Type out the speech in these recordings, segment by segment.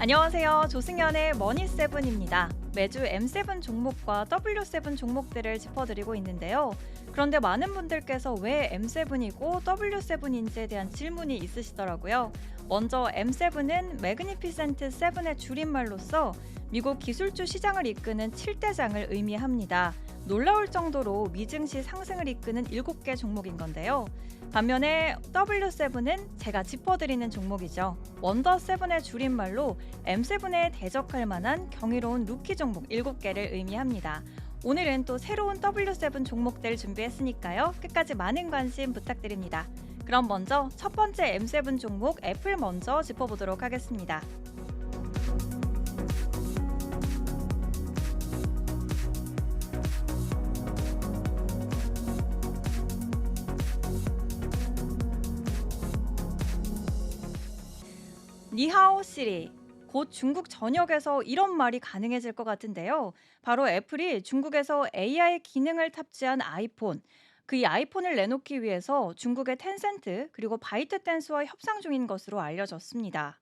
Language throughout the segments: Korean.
안녕하세요. 조승연의 머니세븐입니다. 매주 M7 종목과 W7 종목들을 짚어드리고 있는데요. 그런데 많은 분들께서 왜 M7이고 W7인지에 대한 질문이 있으시더라고요. 먼저 M7은 매그니피센트 7의 줄임말로서 미국 기술주 시장을 이끄는 7대장을 의미합니다. 놀라울 정도로 미증시 상승을 이끄는 7개 종목인 건데요. 반면에 W7은 제가 짚어드리는 종목이죠. 원더7의 줄임말로 M7에 대적할 만한 경이로운 루키 종목 7개를 의미합니다. 오늘은 또 새로운 W7 종목들 준비했으니까요. 끝까지 많은 관심 부탁드립니다. 그럼 먼저 첫 번째 M7 종목 애플 먼저 짚어보도록 하겠습니다. 니하오 시리. 곧 중국 전역에서 이런 말이 가능해질 것 같은데요. 바로 애플이 중국에서 AI 기능을 탑재한 아이폰, 이 아이폰을 내놓기 위해서 중국의 텐센트 그리고 바이트댄스와 협상 중인 것으로 알려졌습니다.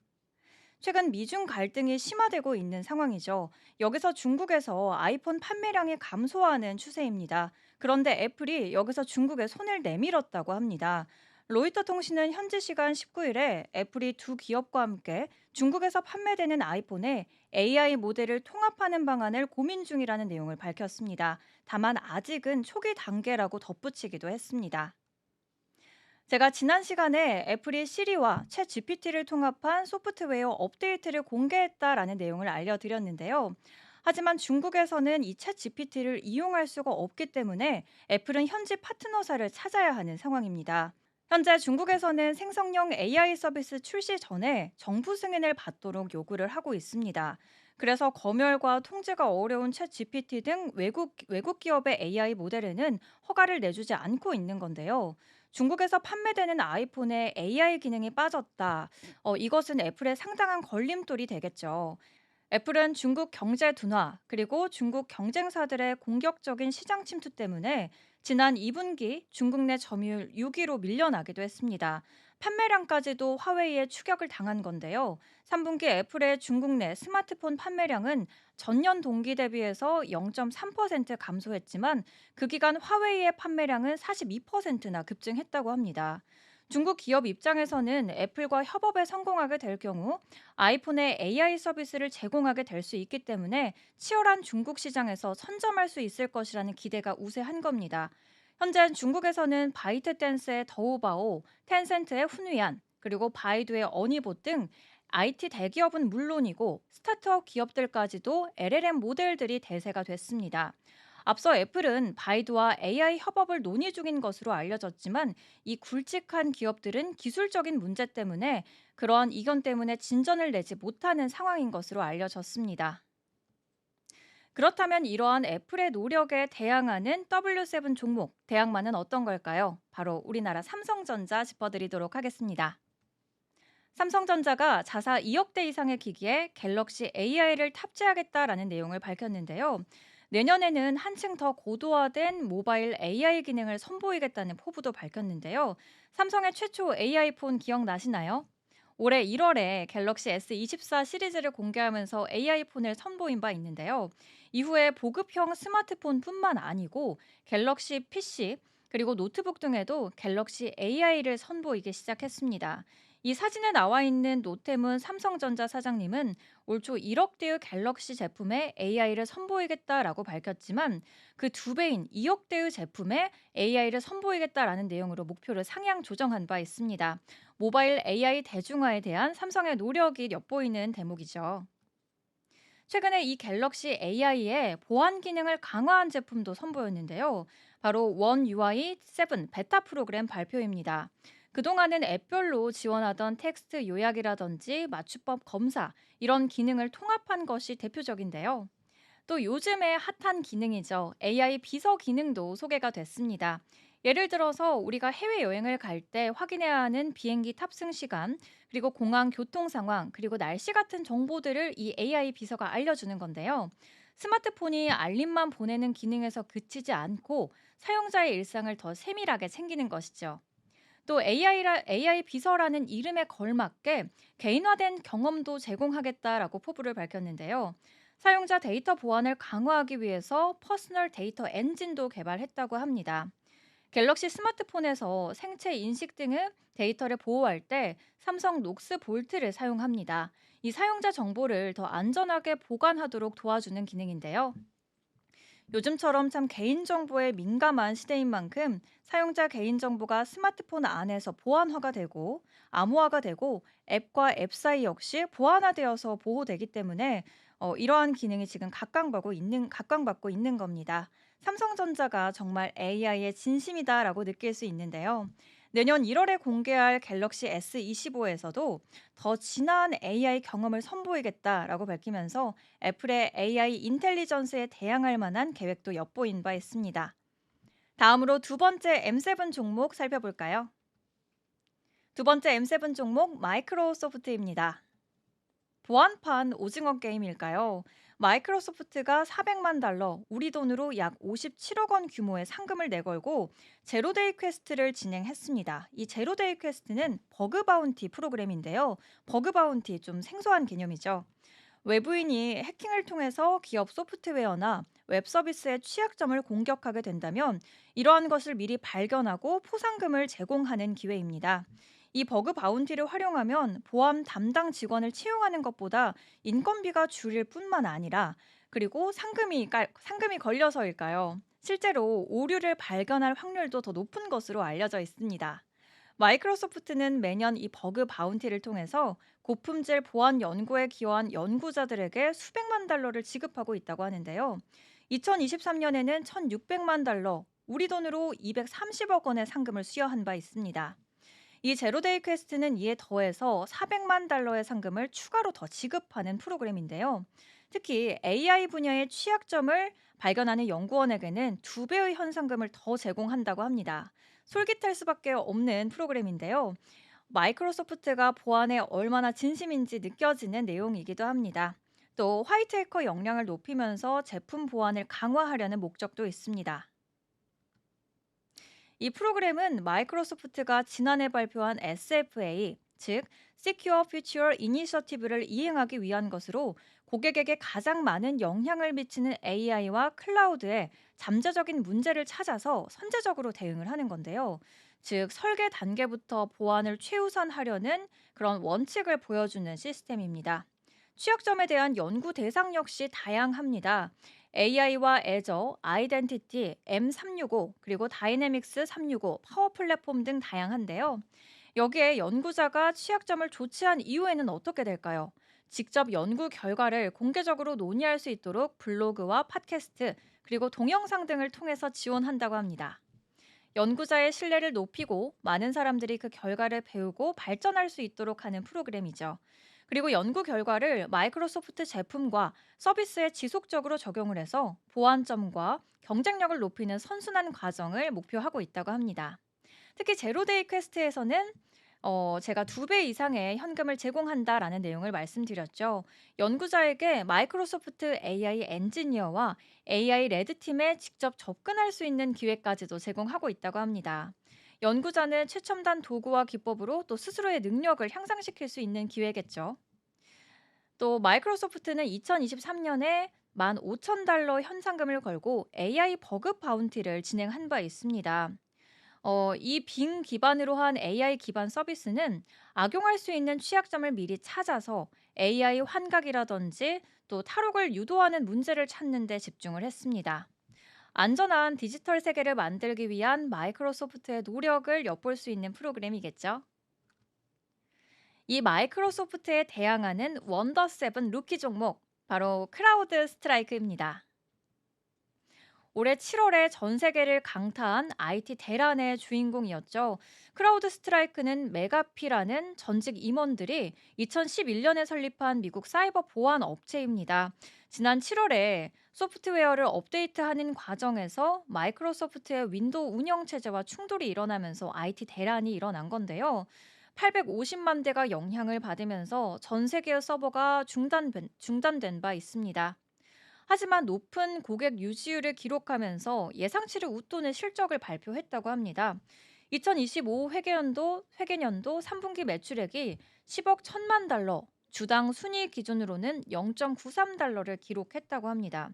최근 미중 갈등이 심화되고 있는 상황이죠. 여기서 중국에서 아이폰 판매량이 감소하는 추세입니다. 그런데 애플이 여기서 중국에 손을 내밀었다고 합니다. 로이터 통신은 현지 시간 19일에 애플이 두 기업과 함께 중국에서 판매되는 아이폰에 AI 모델을 통합하는 방안을 고민 중이라는 내용을 밝혔습니다. 다만 아직은 초기 단계라고 덧붙이기도 했습니다. 제가 지난 시간에 애플이 시리와 챗 GPT를 통합한 소프트웨어 업데이트를 공개했다라는 내용을 알려드렸는데요. 하지만 중국에서는 이 챗 GPT를 이용할 수가 없기 때문에 애플은 현지 파트너사를 찾아야 하는 상황입니다. 현재 중국에서는 생성형 AI 서비스 출시 전에 정부 승인을 받도록 요구를 하고 있습니다. 그래서 검열과 통제가 어려운 챗 GPT 등 외국 기업의 AI 모델에는 허가를 내주지 않고 있는 건데요. 중국에서 판매되는 아이폰에 AI 기능이 빠졌다. 이것은 애플의 상당한 걸림돌이 되겠죠. 애플은 중국 경제 둔화 그리고 중국 경쟁사들의 공격적인 시장 침투 때문에 지난 2분기 중국 내 점유율 6위로 밀려나기도 했습니다. 판매량까지도 화웨이에 추격을 당한 건데요. 3분기 애플의 중국 내 스마트폰 판매량은 전년 동기 대비해서 0.3% 감소했지만 그 기간 화웨이의 판매량은 42%나 급증했다고 합니다. 중국 기업 입장에서는 애플과 협업에 성공하게 될 경우 아이폰에 AI 서비스를 제공하게 될 수 있기 때문에 치열한 중국 시장에서 선점할 수 있을 것이라는 기대가 우세한 겁니다. 현재 중국에서는 바이트댄스의 더우바오, 텐센트의 훈위안, 그리고 바이두의 어니봇 등 IT 대기업은 물론이고 스타트업 기업들까지도 LLM 모델들이 대세가 됐습니다. 앞서 애플은 바이두와 AI 협업을 논의 중인 것으로 알려졌지만 이 굵직한 기업들은 기술적인 문제 때문에 그러한 이견 때문에 진전을 내지 못하는 상황인 것으로 알려졌습니다. 그렇다면 이러한 애플의 노력에 대항하는 W7 종목, 대항마는 어떤 걸까요? 바로 우리나라 삼성전자 짚어드리도록 하겠습니다. 삼성전자가 자사 2억 대 이상의 기기에 갤럭시 AI를 탑재하겠다라는 내용을 밝혔는데요. 내년에는 한층 더 고도화된 모바일 AI 기능을 선보이겠다는 포부도 밝혔는데요. 삼성의 최초 AI 폰 기억나시나요? 올해 1월에 갤럭시 S24 시리즈를 공개하면서 AI 폰을 선보인 바 있는데요. 이후에 보급형 스마트폰뿐만 아니고 갤럭시 PC 그리고 노트북 등에도 갤럭시 AI를 선보이기 시작했습니다. 이 사진에 나와 있는 노태문 삼성전자 사장님은 올 초 1억 대의 갤럭시 제품에 AI를 선보이겠다라고 밝혔지만 그 두 배인 2억 대의 제품에 AI를 선보이겠다라는 내용으로 목표를 상향 조정한 바 있습니다. 모바일 AI 대중화에 대한 삼성의 노력이 엿보이는 대목이죠. 최근에 이 갤럭시 AI의 보안 기능을 강화한 제품도 선보였는데요. 바로 원 UI 7 베타 프로그램 발표입니다. 그동안은 앱별로 지원하던 텍스트 요약이라든지 맞춤법 검사 이런 기능을 통합한 것이 대표적인데요. 또 요즘에 핫한 기능이죠. AI 비서 기능도 소개가 됐습니다. 예를 들어서 우리가 해외여행을 갈 때 확인해야 하는 비행기 탑승 시간, 그리고 공항 교통 상황, 그리고 날씨 같은 정보들을 이 AI 비서가 알려주는 건데요. 스마트폰이 알림만 보내는 기능에서 그치지 않고 사용자의 일상을 더 세밀하게 챙기는 것이죠. 또 AI 비서라는 이름에 걸맞게 개인화된 경험도 제공하겠다라고 포부를 밝혔는데요. 사용자 데이터 보안을 강화하기 위해서 퍼스널 데이터 엔진도 개발했다고 합니다. 갤럭시 스마트폰에서 생체 인식 등의 데이터를 보호할 때 삼성 녹스 볼트를 사용합니다. 이 사용자 정보를 더 안전하게 보관하도록 도와주는 기능인데요. 요즘처럼 참 개인정보에 민감한 시대인 만큼 사용자 개인정보가 스마트폰 안에서 보안화가 되고 암호화가 되고 앱과 앱 사이 역시 보안화되어서 보호되기 때문에 이러한 기능이 지금 각광받고 있는 겁니다. 삼성전자가 정말 AI의 진심이다라고 느낄 수 있는데요. 내년 1월에 공개할 갤럭시 S25에서도 더 진한 AI 경험을 선보이겠다라고 밝히면서 애플의 AI 인텔리전스에 대항할 만한 계획도 엿보인 바 있습니다. 다음으로 두 번째 M7 종목 살펴볼까요? 두 번째 M7 종목 마이크로소프트입니다. 보안판 오징어 게임일까요? 마이크로소프트가 400만 달러, 우리 돈으로 약 57억 원 규모의 상금을 내걸고 제로데이 퀘스트를 진행했습니다. 이 제로데이 퀘스트는 버그 바운티 프로그램인데요. 버그 바운티 좀 생소한 개념이죠. 외부인이 해킹을 통해서 기업 소프트웨어나 웹 서비스의 취약점을 공격하게 된다면 이러한 것을 미리 발견하고 포상금을 제공하는 기회입니다. 이 버그 바운티를 활용하면 보안 담당 직원을 채용하는 것보다 인건비가 줄일 뿐만 아니라 그리고 상금이 걸려서일까요? 실제로 오류를 발견할 확률도 더 높은 것으로 알려져 있습니다. 마이크로소프트는 매년 이 버그 바운티를 통해서 고품질 보안 연구에 기여한 연구자들에게 수백만 달러를 지급하고 있다고 하는데요. 2023년에는 1,600만 달러, 우리 돈으로 230억 원의 상금을 수여한 바 있습니다. 이 제로데이 퀘스트는 이에 더해서 400만 달러의 상금을 추가로 더 지급하는 프로그램인데요. 특히 AI 분야의 취약점을 발견하는 연구원에게는 2배의 현상금을 더 제공한다고 합니다. 솔깃할 수밖에 없는 프로그램인데요. 마이크로소프트가 보안에 얼마나 진심인지 느껴지는 내용이기도 합니다. 또 화이트 해커 역량을 높이면서 제품 보안을 강화하려는 목적도 있습니다. 이 프로그램은 마이크로소프트가 지난해 발표한 SFA, 즉 Secure Future Initiative를 이행하기 위한 것으로 고객에게 가장 많은 영향을 미치는 AI와 클라우드에 잠재적인 문제를 찾아서 선제적으로 대응을 하는 건데요. 즉 설계 단계부터 보안을 최우선하려는 그런 원칙을 보여주는 시스템입니다. 취약점에 대한 연구 대상 역시 다양합니다. AI와 애저, 아이덴티티, M365, 그리고 다이내믹스 365, 파워 플랫폼 등 다양한데요. 여기에 연구자가 취약점을 조치한 이후에는 어떻게 될까요? 직접 연구 결과를 공개적으로 논의할 수 있도록 블로그와 팟캐스트, 그리고 동영상 등을 통해서 지원한다고 합니다. 연구자의 신뢰를 높이고 많은 사람들이 그 결과를 배우고 발전할 수 있도록 하는 프로그램이죠. 그리고 연구 결과를 마이크로소프트 제품과 서비스에 지속적으로 적용을 해서 보안점과 경쟁력을 높이는 선순환 과정을 목표하고 있다고 합니다. 특히 제로데이 퀘스트에서는 제가 2배 이상의 현금을 제공한다라는 내용을 말씀드렸죠. 연구자에게 마이크로소프트 AI 엔지니어와 AI 레드팀에 직접 접근할 수 있는 기회까지도 제공하고 있다고 합니다. 연구자는 최첨단 도구와 기법으로 또 스스로의 능력을 향상시킬 수 있는 기회겠죠. 또 마이크로소프트는 2023년에 15,000달러 현상금을 걸고 AI 버그 바운티를 진행한 바 있습니다. 이 빙 기반으로 한 AI 기반 서비스는 악용할 수 있는 취약점을 미리 찾아서 AI 환각이라든지 또 탈옥을 유도하는 문제를 찾는 데 집중을 했습니다. 안전한 디지털 세계를 만들기 위한 마이크로소프트의 노력을 엿볼 수 있는 프로그램이겠죠. 이 마이크로소프트에 대항하는 원더 세븐 루키 종목, 바로 크라우드 스트라이크입니다. 올해 7월에 전 세계를 강타한 IT 대란의 주인공이었죠. 크라우드 스트라이크는 메가피라는 전직 임원들이 2011년에 설립한 미국 사이버 보안 업체입니다. 지난 7월에 소프트웨어를 업데이트하는 과정에서 마이크로소프트의 윈도우 운영 체제와 충돌이 일어나면서 IT 대란이 일어난 건데요. 850만 대가 영향을 받으면서 전 세계의 서버가 중단된 바 있습니다. 하지만 높은 고객 유지율을 기록하면서 예상치를 웃도는 실적을 발표했다고 합니다. 2025 회계년도 3분기 매출액이 10억 1천만 달러, 주당 순이익 기준으로는 0.93달러를 기록했다고 합니다.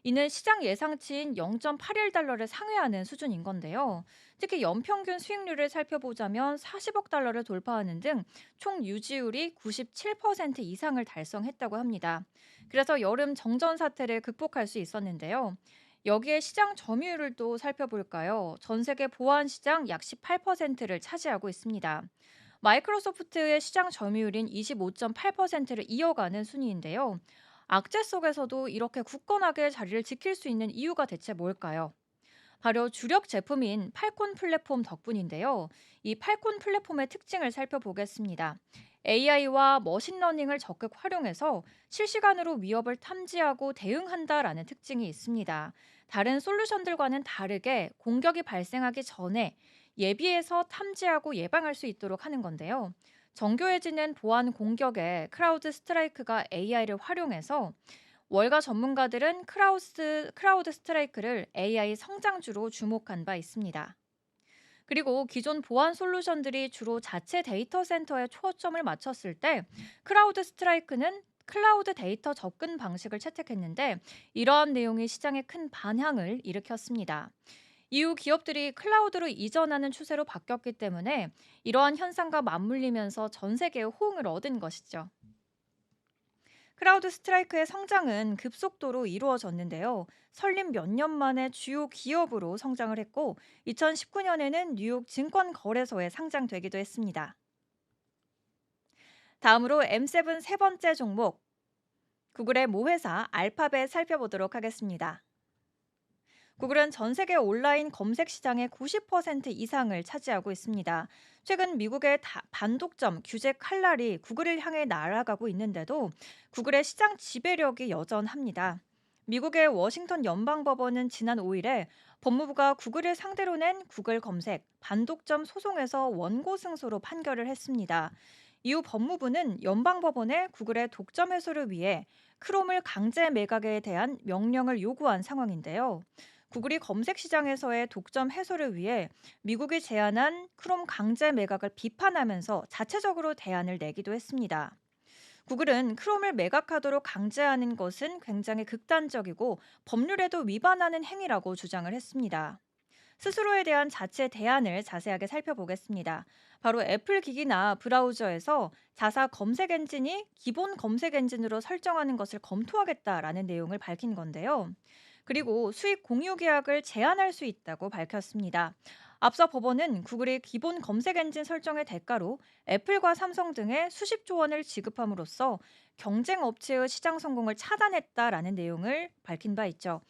이는 시장 예상치인 0.81달러를 상회하는 수준인 건데요. 특히 연평균 수익률을 살펴보자면 40억 달러를 돌파하는 등 총 유지율이 97% 이상을 달성했다고 합니다. 그래서 여름 정전 사태를 극복할 수 있었는데요. 여기에 시장 점유율을 또 살펴볼까요? 전 세계 보안 시장 약 18%를 차지하고 있습니다. 마이크로소프트의 시장 점유율인 25.8%를 이어가는 순위인데요. 악재 속에서도 이렇게 굳건하게 자리를 지킬 수 있는 이유가 대체 뭘까요? 바로 주력 제품인 팔콘 플랫폼 덕분인데요. 이 팔콘 플랫폼의 특징을 살펴보겠습니다. AI와 머신러닝을 적극 활용해서 실시간으로 위협을 탐지하고 대응한다라는 특징이 있습니다. 다른 솔루션들과는 다르게 공격이 발생하기 전에 예비해서 탐지하고 예방할 수 있도록 하는 건데요. 정교해지는 보안 공격에 크라우드 스트라이크가 AI를 활용해서 월가 전문가들은 크라우드 스트라이크를 AI 성장주로 주목한 바 있습니다. 그리고 기존 보안 솔루션들이 주로 자체 데이터 센터에 초점을 맞췄을 때 크라우드 스트라이크는 클라우드 데이터 접근 방식을 채택했는데 이러한 내용이 시장에 큰 반향을 일으켰습니다. 이후 기업들이 클라우드로 이전하는 추세로 바뀌었기 때문에 이러한 현상과 맞물리면서 전 세계의 호응을 얻은 것이죠. 크라우드 스트라이크의 성장은 급속도로 이루어졌는데요. 설립 몇 년 만에 주요 기업으로 성장을 했고 2019년에는 뉴욕 증권거래소에 상장되기도 했습니다. 다음으로 M7 세 번째 종목, 구글의 모회사 알파벳 살펴보도록 하겠습니다. 구글은 전 세계 온라인 검색 시장의 90% 이상을 차지하고 있습니다. 최근 미국의 반독점 규제 칼날이 구글을 향해 날아가고 있는데도 구글의 시장 지배력이 여전합니다. 미국의 워싱턴 연방법원은 지난 5일에 법무부가 구글을 상대로 낸 구글 검색 반독점 소송에서 원고 승소로 판결을 했습니다. 이후 법무부는 연방법원에 구글의 독점 해소를 위해 크롬을 강제 매각에 대한 명령을 요구한 상황인데요. 구글이 검색 시장에서의 독점 해소를 위해 미국이 제안한 크롬 강제 매각을 비판하면서 자체적으로 대안을 내기도 했습니다. 구글은 크롬을 매각하도록 강제하는 것은 굉장히 극단적이고 법률에도 위반하는 행위라고 주장을 했습니다. 스스로에 대한 자체 대안을 자세하게 살펴보겠습니다. 바로 애플 기기나 브라우저에서 자사 검색 엔진이 기본 검색 엔진으로 설정하는 것을 검토하겠다라는 내용을 밝힌 건데요. 그리고 수익 공유 계약을 제한할 수 있다고 밝혔습니다. 앞서 법원은 구글이 기본 검색 엔진 설정의 대가로 애플과 삼성 등의 수십조 원을 지급함으로써 경쟁 업체의 시장 성공을 차단했다라는 내용을 밝힌 바 있죠.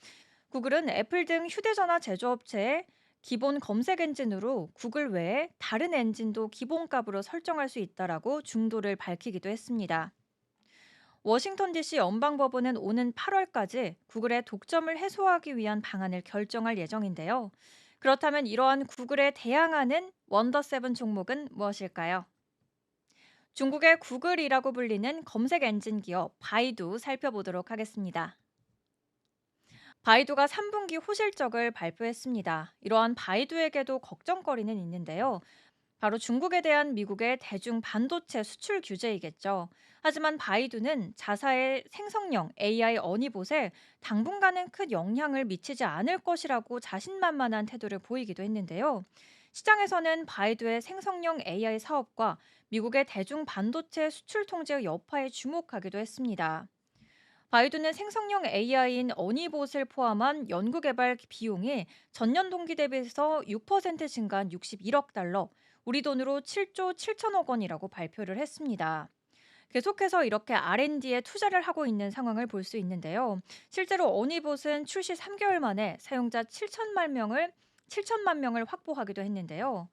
구글은 애플 등 휴대전화 제조업체의 기본 검색 엔진으로 구글 외에 다른 엔진도 기본값으로 설정할 수 있다라고 중도를 밝히기도 했습니다. 워싱턴 DC 연방법원은 오는 8월까지 구글의 독점을 해소하기 위한 방안을 결정할 예정인데요. 그렇다면 이러한 구글에 대항하는 원더7 종목은 무엇일까요? 중국의 구글이라고 불리는 검색 엔진 기업 바이두 살펴보도록 하겠습니다. 바이두가 3분기 호실적을 발표했습니다. 이러한 바이두에게도 걱정거리는 있는데요. 바로 중국에 대한 미국의 대중 반도체 수출 규제이겠죠. 하지만 바이두는 자사의 생성형 AI 어니봇에 당분간은 큰 영향을 미치지 않을 것이라고 자신만만한 태도를 보이기도 했는데요. 시장에서는 바이두의 생성형 AI 사업과 미국의 대중 반도체 수출 통제의 여파에 주목하기도 했습니다. 바이두는 생성형 AI인 어니봇을 포함한 연구개발 비용이 전년 동기 대비해서 6% 증가한 61억 달러, 우리 돈으로 7조 7천억 원이라고 발표를 했습니다. 계속해서 이렇게 R&D에 투자를 하고 있는 상황을 볼 수 있는데요. 실제로 어니봇은 출시 3개월 만에 사용자 7천만 명을 확보하기도 했는데요.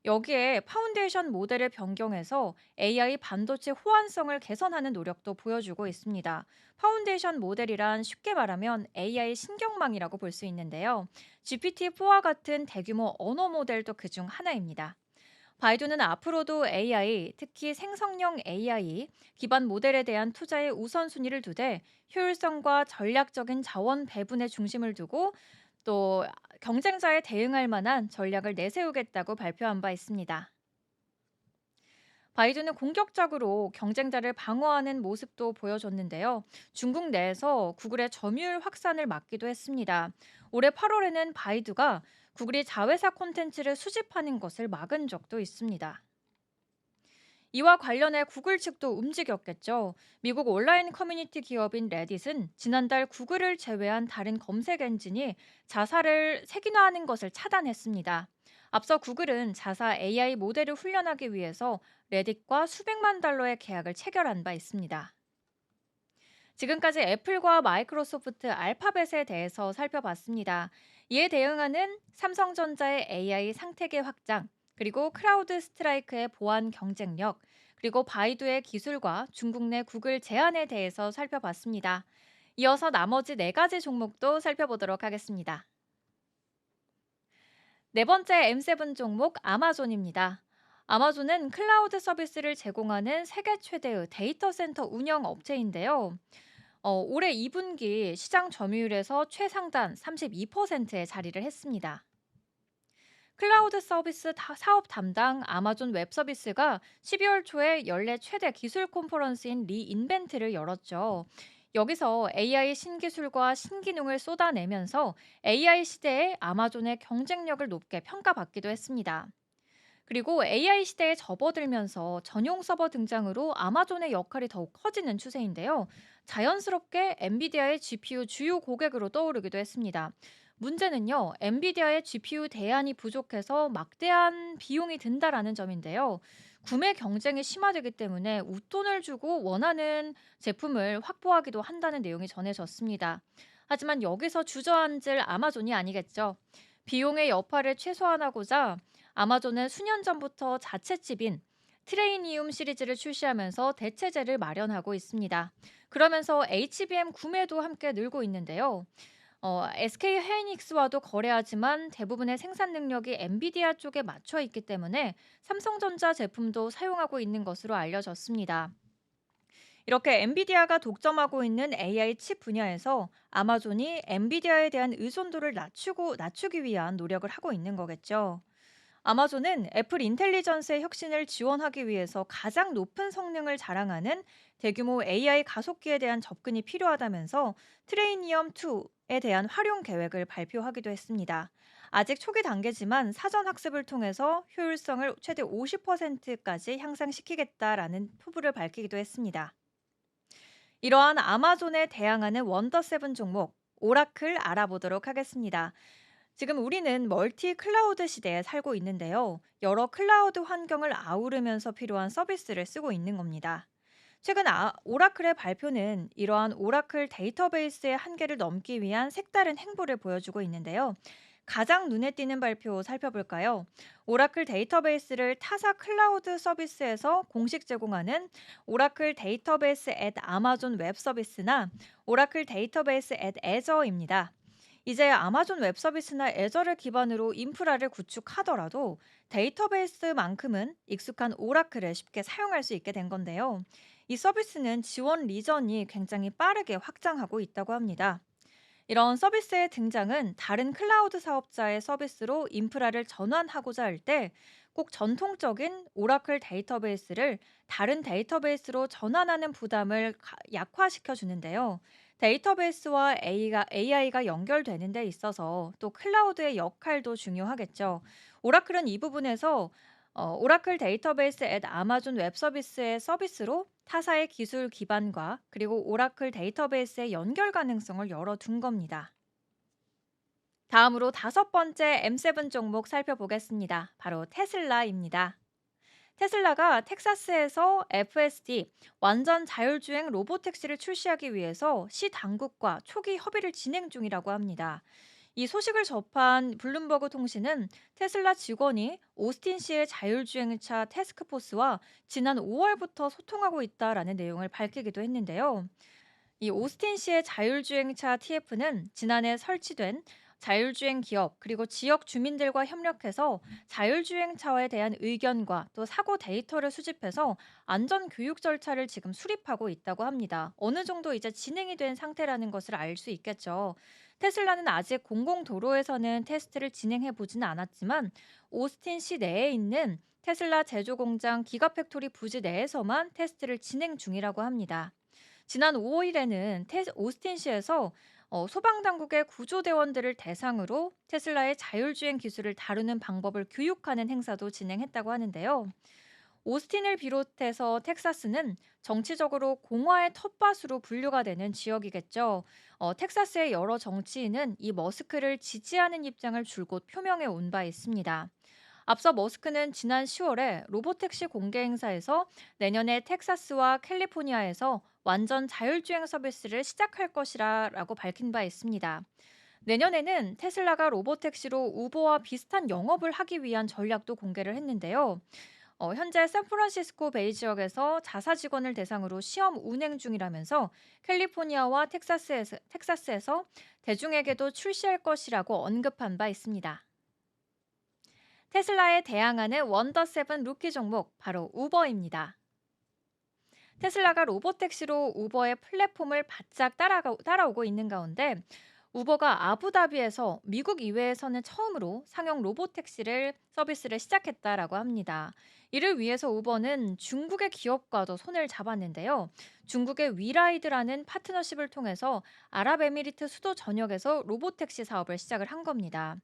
여기에 파운데이션 모델을 변경해서 AI 반도체 호환성을 개선하는 노력도 보여주고 있습니다. 파운데이션 모델이란 쉽게 말하면 AI 신경망이라고 볼 수 있는데요. GPT-4와 같은 대규모 언어 모델도 그중 하나입니다. 바이두는 앞으로도 AI, 특히 생성형 AI 기반 모델에 대한 투자의 우선순위를 두되 효율성과 전략적인 자원 배분에 중심을 두고 또 경쟁자에 대응할 만한 전략을 내세우겠다고 발표한 바 있습니다. 바이두는 공격적으로 경쟁자를 방어하는 모습도 보여줬는데요. 중국 내에서 구글의 점유율 확산을 막기도 했습니다. 올해 8월에는 바이두가 구글이 자회사 콘텐츠를 수집하는 것을 막은 적도 있습니다. 이와 관련해 구글 측도 움직였겠죠. 미국 온라인 커뮤니티 기업인 레딧은 지난달 구글을 제외한 다른 검색 엔진이 자사를 색인화하는 것을 차단했습니다. 앞서 구글은 자사 AI 모델을 훈련하기 위해서 레딧과 수백만 달러의 계약을 체결한 바 있습니다. 지금까지 애플과 마이크로소프트, 알파벳에 대해서 살펴봤습니다. 이에 대응하는 삼성전자의 AI 생태계 확장, 그리고 크라우드 스트라이크의 보안 경쟁력, 그리고 바이두의 기술과 중국 내 구글 제안에 대해서 살펴봤습니다. 이어서 나머지 네 가지 종목도 살펴보도록 하겠습니다. 네 번째 M7 종목 아마존입니다. 아마존은 클라우드 서비스를 제공하는 세계 최대의 데이터 센터 운영 업체인데요. 올해 2분기 시장 점유율에서 최상단 32%에 자리를 했습니다. 클라우드 서비스 사업 담당 아마존 웹 서비스가 12월 초에 연례 최대 기술 컨퍼런스인 리인벤트를 열었죠. 여기서 AI 신기술과 신기능을 쏟아내면서 AI 시대의 아마존의 경쟁력을 높게 평가받기도 했습니다. 그리고 AI 시대에 접어들면서 전용 서버 등장으로 아마존의 역할이 더욱 커지는 추세인데요. 자연스럽게 엔비디아의 GPU 주요 고객으로 떠오르기도 했습니다. 문제는요, 엔비디아의 GPU 대안이 부족해서 막대한 비용이 든다라는 점인데요. 구매 경쟁이 심화되기 때문에 웃돈을 주고 원하는 제품을 확보하기도 한다는 내용이 전해졌습니다. 하지만 여기서 주저앉을 아마존이 아니겠죠. 비용의 여파를 최소화하고자 아마존은 수년 전부터 자체칩인 트레이니움 시리즈를 출시하면서 대체제를 마련하고 있습니다. 그러면서 HBM 구매도 함께 늘고 있는데요. SK 하이닉스와도 거래하지만 대부분의 생산 능력이 엔비디아 쪽에 맞춰 있기 때문에 삼성전자 제품도 사용하고 있는 것으로 알려졌습니다. 이렇게 엔비디아가 독점하고 있는 AI 칩 분야에서 아마존이 엔비디아에 대한 의존도를 낮추기 위한 노력을 하고 있는 거겠죠. 아마존은 애플 인텔리전스의 혁신을 지원하기 위해서 가장 높은 성능을 자랑하는 대규모 AI 가속기에 대한 접근이 필요하다면서 트레이니엄 2에 대한 활용 계획을 발표하기도 했습니다. 아직 초기 단계지만 사전 학습을 통해서 효율성을 최대 50%까지 향상시키겠다라는 포부를 밝히기도 했습니다. 이러한 아마존에 대항하는 원더7 종목, 오라클 알아보도록 하겠습니다. 지금 우리는 멀티 클라우드 시대에 살고 있는데요. 여러 클라우드 환경을 아우르면서 필요한 서비스를 쓰고 있는 겁니다. 최근 오라클의 발표는 이러한 오라클 데이터베이스의 한계를 넘기 위한 색다른 행보를 보여주고 있는데요. 가장 눈에 띄는 발표 살펴볼까요? 오라클 데이터베이스를 타사 클라우드 서비스에서 공식 제공하는 오라클 데이터베이스 앳 아마존 웹 서비스나 오라클 데이터베이스 앳 애저입니다. 이제 아마존 웹 서비스나 애저를 기반으로 인프라를 구축하더라도 데이터베이스만큼은 익숙한 오라클을 쉽게 사용할 수 있게 된 건데요. 이 서비스는 지원 리전이 굉장히 빠르게 확장하고 있다고 합니다. 이런 서비스의 등장은 다른 클라우드 사업자의 서비스로 인프라를 전환하고자 할 때 꼭 전통적인 오라클 데이터베이스를 다른 데이터베이스로 전환하는 부담을 약화시켜 주는데요. 데이터베이스와 AI가 연결되는 데 있어서 또 클라우드의 역할도 중요하겠죠. 오라클은 이 부분에서 오라클 데이터베이스 앳 아마존 웹 서비스의 서비스로 타사의 기술 기반과 그리고 오라클 데이터베이스의 연결 가능성을 열어둔 겁니다. 다음으로 다섯 번째 M7 종목 살펴보겠습니다. 바로 테슬라입니다. 테슬라가 텍사스에서 FSD 완전 자율주행 로보택시를 출시하기 위해서 시 당국과 초기 협의를 진행 중이라고 합니다. 이 소식을 접한 블룸버그 통신은 테슬라 직원이 오스틴 시의 자율주행차 태스크포스와 지난 5월부터 소통하고 있다라는 내용을 밝히기도 했는데요. 이 오스틴 시의 자율주행차 TF는 지난해 설치된 자율주행 기업 그리고 지역 주민들과 협력해서 자율주행차에 대한 의견과 또 사고 데이터를 수집해서 안전 교육 절차를 지금 수립하고 있다고 합니다. 어느 정도 이제 진행이 된 상태라는 것을 알 수 있겠죠. 테슬라는 아직 공공도로에서는 테스트를 진행해 보지는 않았지만 오스틴 시 내에 있는 테슬라 제조 공장 기가팩토리 부지 내에서만 테스트를 진행 중이라고 합니다. 지난 5일에는 오스틴시에서 소방당국의 구조대원들을 대상으로 테슬라의 자율주행 기술을 다루는 방법을 교육하는 행사도 진행했다고 하는데요. 오스틴을 비롯해서 텍사스는 정치적으로 공화의 텃밭으로 분류가 되는 지역이겠죠. 텍사스의 여러 정치인은 이 머스크를 지지하는 입장을 줄곧 표명해 온 바 있습니다. 앞서 머스크는 지난 10월에 로보택시 공개 행사에서 내년에 텍사스와 캘리포니아에서 완전 자율주행 서비스를 시작할 것이라고 밝힌 바 있습니다. 내년에는 테슬라가 로보택시로 우버와 비슷한 영업을 하기 위한 전략도 공개를 했는데요. 현재 샌프란시스코 베이 지역에서 자사 직원을 대상으로 시험 운행 중이라면서 캘리포니아와 텍사스에서 대중에게도 출시할 것이라고 언급한 바 있습니다. 테슬라에 대항하는 원더7 루키 종목 바로 우버입니다. 테슬라가 로보택시로 우버의 플랫폼을 바짝 따라오고 있는 가운데 우버가 아부다비에서 미국 이외에서는 처음으로 상용 로보택시를 서비스를 시작했다라고 합니다. 이를 위해서 우버는 중국의 기업과도 손을 잡았는데요. 중국의 위라이드라는 파트너십을 통해서 아랍에미리트 수도 전역에서 로보택시 사업을 시작을 한 겁니다.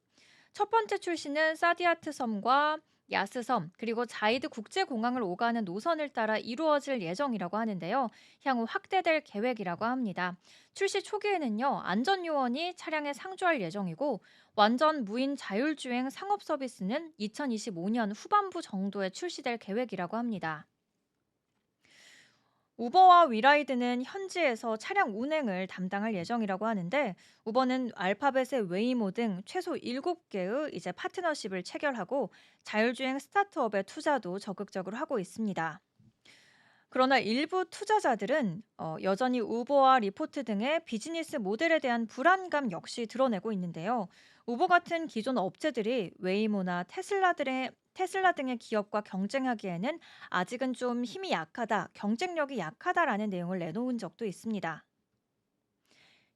첫 번째 출시는 사디아트 섬과 야스섬 그리고 자이드 국제공항을 오가는 노선을 따라 이루어질 예정이라고 하는데요. 향후 확대될 계획이라고 합니다. 출시 초기에는요. 안전요원이 차량에 상주할 예정이고 완전 무인 자율주행 상업 서비스는 2025년 후반부 정도에 출시될 계획이라고 합니다. 우버와 위라이드는 현지에서 차량 운행을 담당할 예정이라고 하는데 우버는 알파벳의 웨이모 등 최소 7개의 이제 파트너십을 체결하고 자율주행 스타트업에 투자도 적극적으로 하고 있습니다. 그러나 일부 투자자들은 여전히 우버와 리포트 등의 비즈니스 모델에 대한 불안감 역시 드러내고 있는데요. 우버 같은 기존 업체들이 웨이모나 테슬라 등의 기업과 경쟁하기에는 아직은 좀 힘이 약하다, 경쟁력이 약하다라는 내용을 내놓은 적도 있습니다.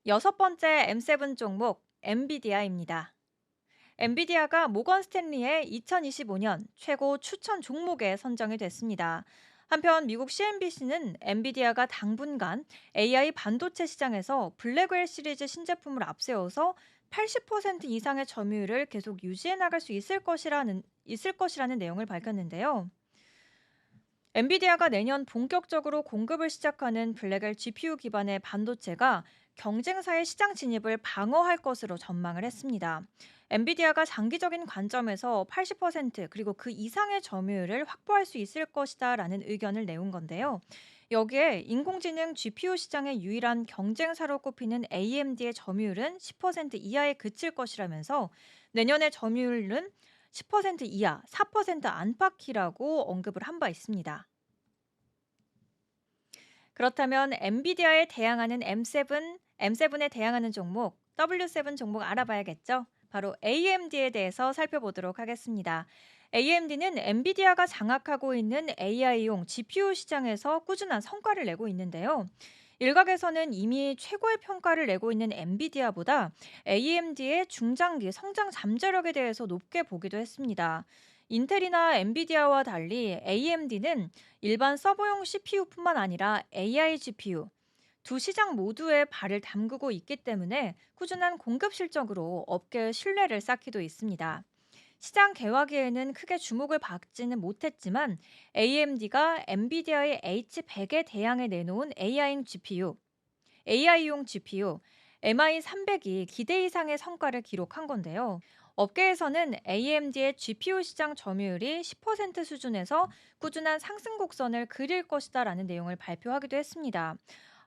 여섯 번째 M7 종목 엔비디아입니다. 엔비디아가 모건 스탠리의 2025년 최고 추천 종목에 선정이 됐습니다. 한편 미국 CNBC는 엔비디아가 당분간 AI 반도체 시장에서 블랙웰 시리즈 신제품을 앞세워서 80% 이상의 점유율을 계속 유지해 나갈 수 있을 것이라는 내용을 밝혔는데요. 엔비디아가 내년 본격적으로 공급을 시작하는 블랙웰 GPU 기반의 반도체가 경쟁사의 시장 진입을 방어할 것으로 전망을 했습니다. 엔비디아가 장기적인 관점에서 80% 그리고 그 이상의 점유율을 확보할 수 있을 것이다라는 의견을 내온 건데요. 여기에 인공지능 GPU 시장의 유일한 경쟁사로 꼽히는 AMD의 점유율은 10% 이하에 그칠 것이라면서 내년의 점유율은 10% 이하, 4% 안팎이라고 언급을 한 바 있습니다. 그렇다면 엔비디아에 대항하는 M7에 대항하는 종목, W7 종목 알아봐야겠죠? 바로 AMD에 대해서 살펴보도록 하겠습니다. AMD는 엔비디아가 장악하고 있는 AI용 GPU 시장에서 꾸준한 성과를 내고 있는데요. 일각에서는 이미 최고의 평가를 내고 있는 엔비디아보다 AMD의 중장기 성장 잠재력에 대해서 높게 보기도 했습니다. 인텔이나 엔비디아와 달리 AMD는 일반 서버용 CPU뿐만 아니라 AI GPU, 두 시장 모두에 발을 담그고 있기 때문에 꾸준한 공급 실적으로 업계의 신뢰를 쌓기도 있습니다. 시장 개화기에는 크게 주목을 받지는 못했지만 AMD가 엔비디아의 H100에 대항해 내놓은 AI용 GPU, MI300이 기대 이상의 성과를 기록한 건데요. 업계에서는 AMD의 GPU 시장 점유율이 10% 수준에서 꾸준한 상승 곡선을 그릴 것이다라는 내용을 발표하기도 했습니다.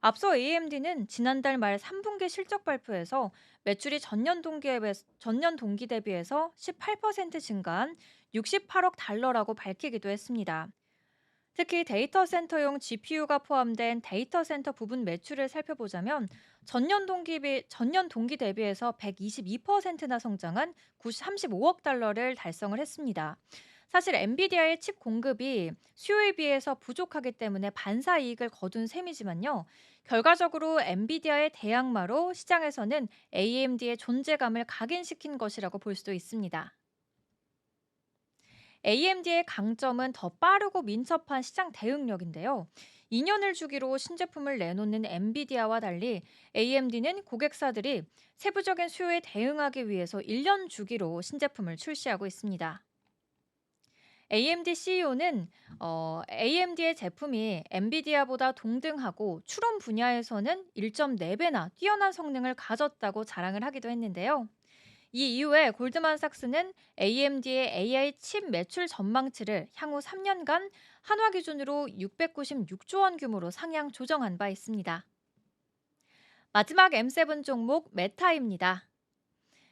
앞서 AMD는 지난달 말 3분기 실적 발표에서 매출이 전년 동기 대비해서 18% 증가한 68억 달러라고 밝히기도 했습니다. 특히 데이터 센터용 GPU가 포함된 데이터 센터 부분 매출을 살펴보자면 전년 동기 대비해서 122%나 성장한 35억 달러를 달성을 했습니다. 사실 엔비디아의 칩 공급이 수요에 비해서 부족하기 때문에 반사 이익을 거둔 셈이지만요. 결과적으로 엔비디아의 대항마로 시장에서는 AMD의 존재감을 각인시킨 것이라고 볼 수도 있습니다. AMD의 강점은 더 빠르고 민첩한 시장 대응력인데요. 2년을 주기로 신제품을 내놓는 엔비디아와 달리 AMD는 고객사들이 세부적인 수요에 대응하기 위해서 1년 주기로 신제품을 출시하고 있습니다. AMD CEO는 AMD의 제품이 엔비디아보다 동등하고 추론 분야에서는 1.4배나 뛰어난 성능을 가졌다고 자랑을 하기도 했는데요. 이 이후에 골드만삭스는 AMD의 AI 칩 매출 전망치를 향후 3년간 한화 기준으로 696조 원 규모로 상향 조정한 바 있습니다. 마지막 M7 종목 메타입니다.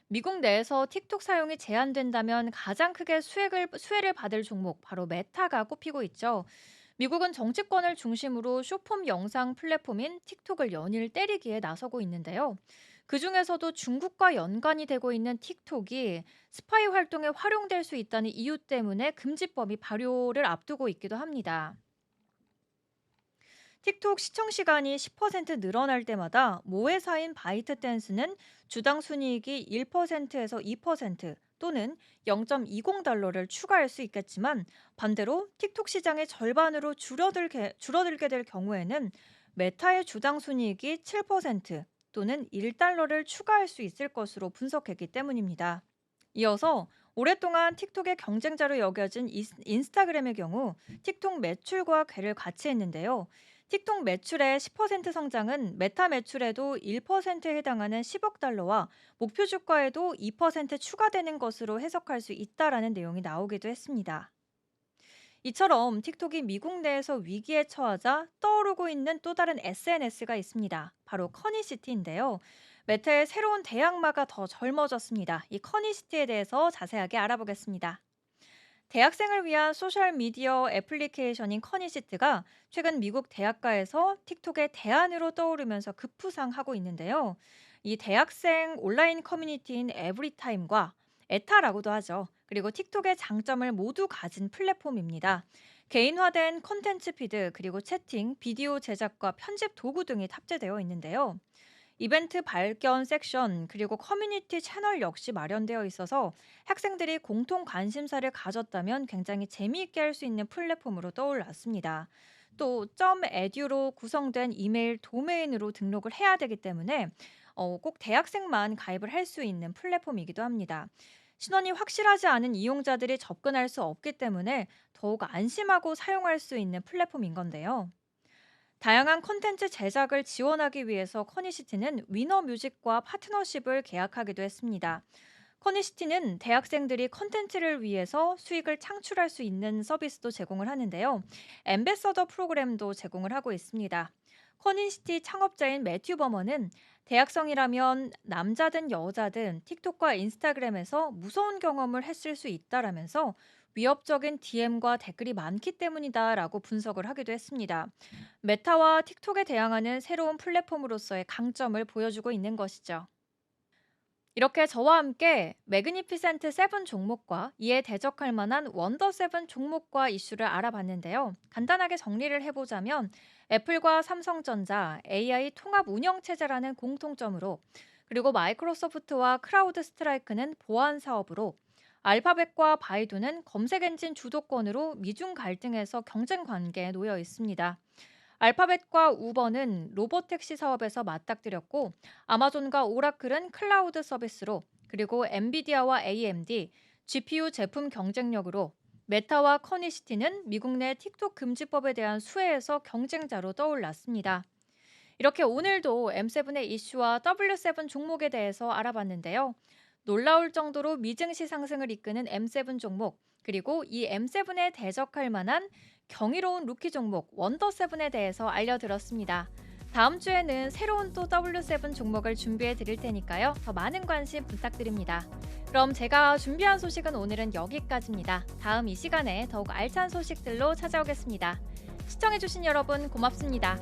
미국 내에서 틱톡 사용이 제한된다면 가장 크게 수혜를 받을 종목 바로 메타가 꼽히고 있죠. 미국은 정치권을 중심으로 쇼폼 영상 플랫폼인 틱톡을 연일 때리기에 나서고 있는데요. 그중에서도 중국과 연관이 되고 있는 틱톡이 스파이 활동에 활용될 수 있다는 이유 때문에 금지법이 발효를 앞두고 있기도 합니다. 틱톡 시청 시간이 10% 늘어날 때마다 모회사인 바이트댄스는 주당 순이익이 1%에서 2% 또는 0.20달러를 추가할 수 있겠지만 반대로 틱톡 시장의 절반으로 줄어들게 될 경우에는 메타의 주당 순이익이 7% 또는 1달러를 추가할 수 있을 것으로 분석했기 때문입니다. 이어서 오랫동안 틱톡의 경쟁자로 여겨진 인스타그램의 경우 틱톡 매출과 궤를 같이 했는데요. 틱톡 매출의 10% 성장은 메타 매출에도 1%에 해당하는 10억 달러와 목표 주가에도 2% 추가되는 것으로 해석할 수 있다라는 내용이 나오기도 했습니다. 이처럼 틱톡이 미국 내에서 위기에 처하자 떠오르고 있는 또 다른 SNS가 있습니다. 바로 커니시티인데요. 메타의 새로운 대항마가 더 젊어졌습니다. 이 커니시티에 대해서 자세하게 알아보겠습니다. 대학생을 위한 소셜미디어 애플리케이션인 커니시트가 최근 미국 대학가에서 틱톡의 대안으로 떠오르면서 급부상하고 있는데요. 이 대학생 온라인 커뮤니티인 에브리타임과 에타라고도 하죠. 그리고 틱톡의 장점을 모두 가진 플랫폼입니다. 개인화된 콘텐츠 피드, 그리고 채팅, 비디오 제작과 편집 도구 등이 탑재되어 있는데요. 이벤트 발견 섹션, 그리고 커뮤니티 채널 역시 마련되어 있어서 학생들이 공통 관심사를 가졌다면 굉장히 재미있게 할 수 있는 플랫폼으로 떠올랐습니다. 또 .edu로 구성된 이메일 도메인으로 등록을 해야 되기 때문에 꼭 대학생만 가입을 할 수 있는 플랫폼이기도 합니다. 신원이 확실하지 않은 이용자들이 접근할 수 없기 때문에 더욱 안심하고 사용할 수 있는 플랫폼인 건데요. 다양한 콘텐츠 제작을 지원하기 위해서 커니시티는 위너뮤직과 파트너십을 계약하기도 했습니다. 커니시티는 대학생들이 콘텐츠를 위해서 수익을 창출할 수 있는 서비스도 제공을 하는데요. 엠베서더 프로그램도 제공을 하고 있습니다. 커니시티 창업자인 매튜 버머는 대학생이라면 남자든 여자든 틱톡과 인스타그램에서 무서운 경험을 했을 수 있다라면서 위협적인 DM과 댓글이 많기 때문이다라고 분석을 하기도 했습니다. 메타와 틱톡에 대항하는 새로운 플랫폼으로서의 강점을 보여주고 있는 것이죠. 이렇게 저와 함께 매그니피센트 7 종목과 이에 대적할 만한 원더 7 종목과 이슈를 알아봤는데요. 간단하게 정리를 해보자면 애플과 삼성전자, AI 통합 운영 체제라는 공통점으로 그리고 마이크로소프트와 크라우드 스트라이크는 보안 사업으로 알파벳과 바이두는 검색 엔진 주도권으로 미중 갈등에서 경쟁 관계에 놓여 있습니다. 알파벳과 우버는 로보택시 사업에서 맞닥뜨렸고 아마존과 오라클은 클라우드 서비스로 그리고 엔비디아와 AMD, GPU 제품 경쟁력으로 메타와 커니시티는 미국 내 틱톡 금지법에 대한 수혜에서 경쟁자로 떠올랐습니다. 이렇게 오늘도 M7의 이슈와 W7 종목에 대해서 알아봤는데요. 놀라울 정도로 미증시 상승을 이끄는 M7 종목, 그리고 이 M7에 대적할 만한 경이로운 루키 종목 원더7에 대해서 알려드렸습니다. 다음 주에는 새로운 또 W7 종목을 준비해 드릴 테니까요. 더 많은 관심 부탁드립니다. 그럼 제가 준비한 소식은 오늘은 여기까지입니다. 다음 이 시간에 더욱 알찬 소식들로 찾아오겠습니다. 시청해주신 여러분 고맙습니다.